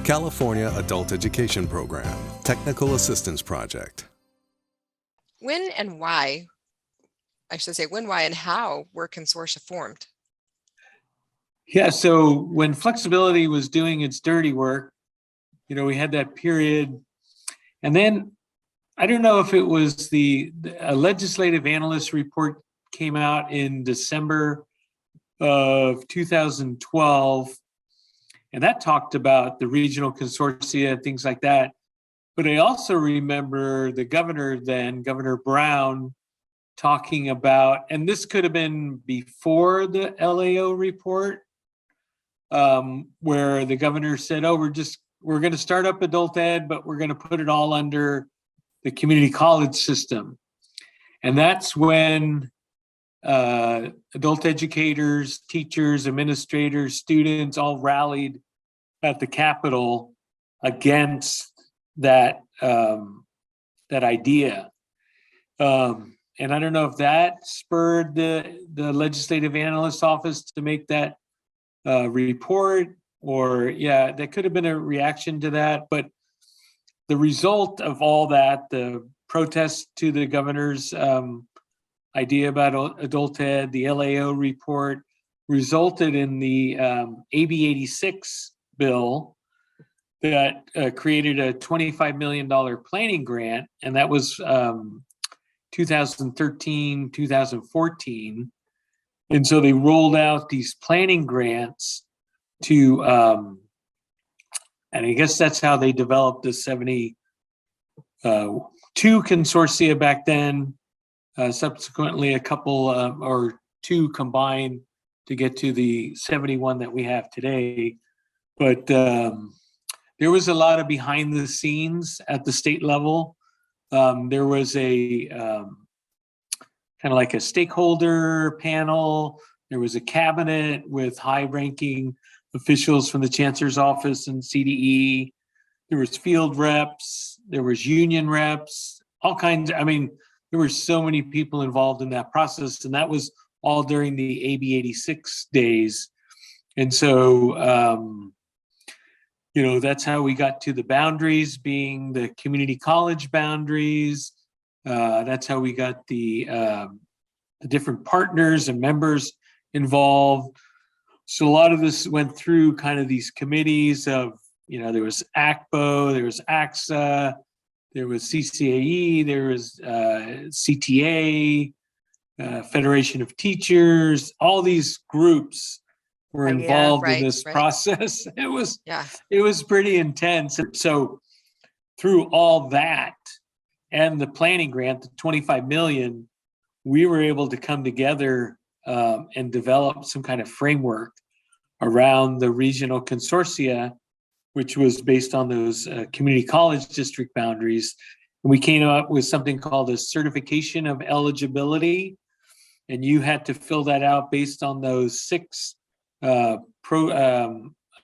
California Adult Education Program, Technical Assistance Project. When and why, I should say when, why, and how were consortia formed? Yeah, so when flexibility was doing its dirty work, we had that period. And then I don't know if it was a legislative analyst report came out in December of 2012. And that talked about the regional consortia and things like that. But I also remember the governor then, Governor Brown, talking about, and this could have been before the LAO report, where the governor said, oh, we're going to start up adult ed, but we're going to put it all under the community college system. And that's when adult educators, teachers, administrators, students all rallied at the Capitol against that idea. And I don't know if that spurred the legislative analyst office to make that report, or that could have been a reaction to that. But the result of all that, the protest to the governor's idea about adult ed, the LAO report, resulted in the AB 86 bill that created a $25 million planning grant, and that was 2013, 2014. And so they rolled out these planning grants to, and I guess that's how they developed the 72 consortia back then, subsequently a couple or two combined to get to the 71 that we have today. But there was a lot of behind the scenes at the state level. There was a kind of like a stakeholder panel. There was a cabinet with high-ranking officials from the chancellor's office and CDE. There was field reps. There was union reps. All kinds. There were so many people involved in that process, and that was all during the AB 86 days. And so, that's how we got to the boundaries being the community college boundaries. That's how we got the different partners and members involved. So a lot of this went through kind of these committees of, there was ACPO, there was AXA, there was CCAE, there was CTA, Federation of Teachers. All these groups were involved in this process. It was pretty intense. And so through all that and the planning grant, the 25 million, we were able to come together and develop some kind of framework around the regional consortia, which was based on those community college district boundaries. And we came up with something called a certification of eligibility. And you had to fill that out based on those 6 objectives.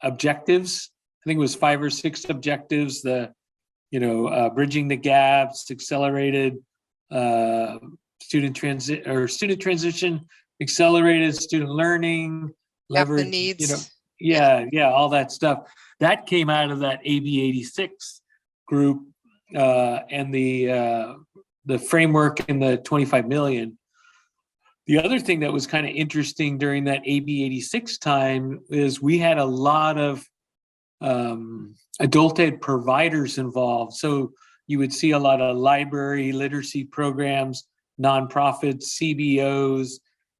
I think it was 5 or 6 objectives, bridging the gaps, accelerated student transition, accelerated student learning, leverage, the needs. All that stuff. That came out of that AB 86 group and the framework and the 25 million. The other thing that was kind of interesting during that AB 86 time is we had a lot of adult ed providers involved. So you would see a lot of library literacy programs, nonprofits, CBOs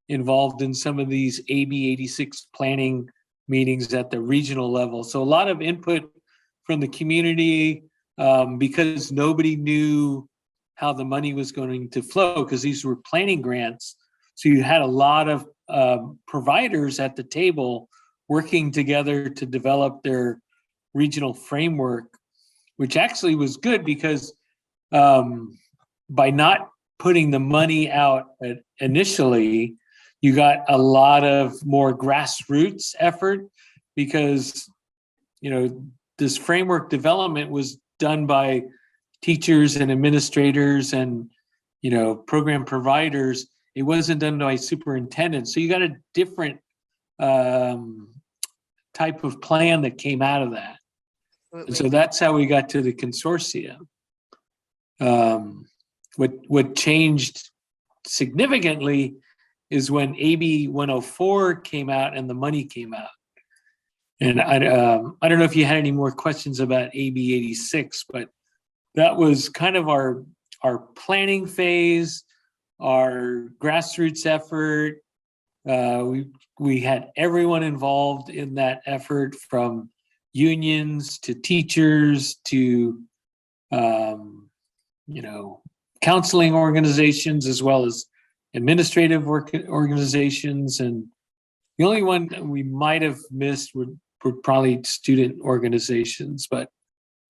involved in some of these AB 86 planning meetings at the regional level. So a lot of input from the community because nobody knew how the money was going to flow because these were planning grants. So you had a lot of providers at the table working together to develop their regional framework, which actually was good because by not putting the money out initially, you got a lot of more grassroots effort because, this framework development was done by teachers and administrators and, program providers. It wasn't done by superintendents. So you got a different type of plan that came out of that. And so that's how we got to the consortia. What changed significantly is when AB 104 came out and the money came out. And I don't know if you had any more questions about AB 86, but that was kind of our planning phase, our grassroots effort. We had everyone involved in that effort, from unions to teachers to counseling organizations, as well as administrative organizations. And the only one that we might have missed were probably student organizations, but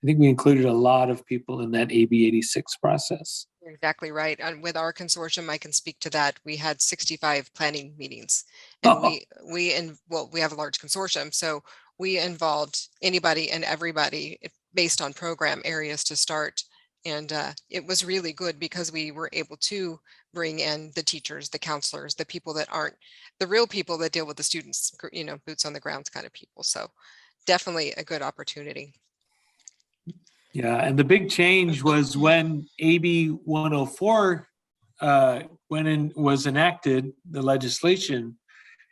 I think we included a lot of people in that AB 86 process. You're exactly right. And with our consortium, I can speak to that. We had 65 planning meetings, and we have a large consortium, so we involved anybody and everybody based on program areas to start. And it was really good because we were able to bring in the teachers, the counselors, the people that aren't the real people that deal with the students, boots on the ground kind of people. So definitely a good opportunity. Yeah, and the big change was when AB 104 was enacted, the legislation,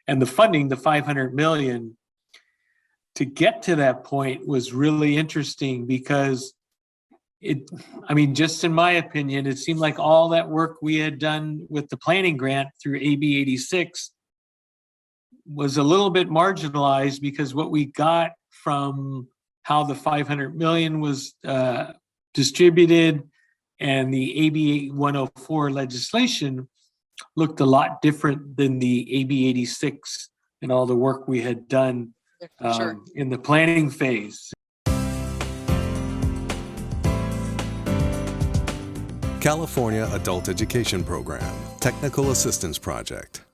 and the funding, the 500 million, to get to that point was really interesting, because just in my opinion, it seemed like all that work we had done with the planning grant through AB 86 was a little bit marginalized, because what we got from how the 500 million was distributed and the AB 104 legislation looked a lot different than the AB 86 and all the work we had done in the planning phase. California Adult Education Program, Technical Assistance Project.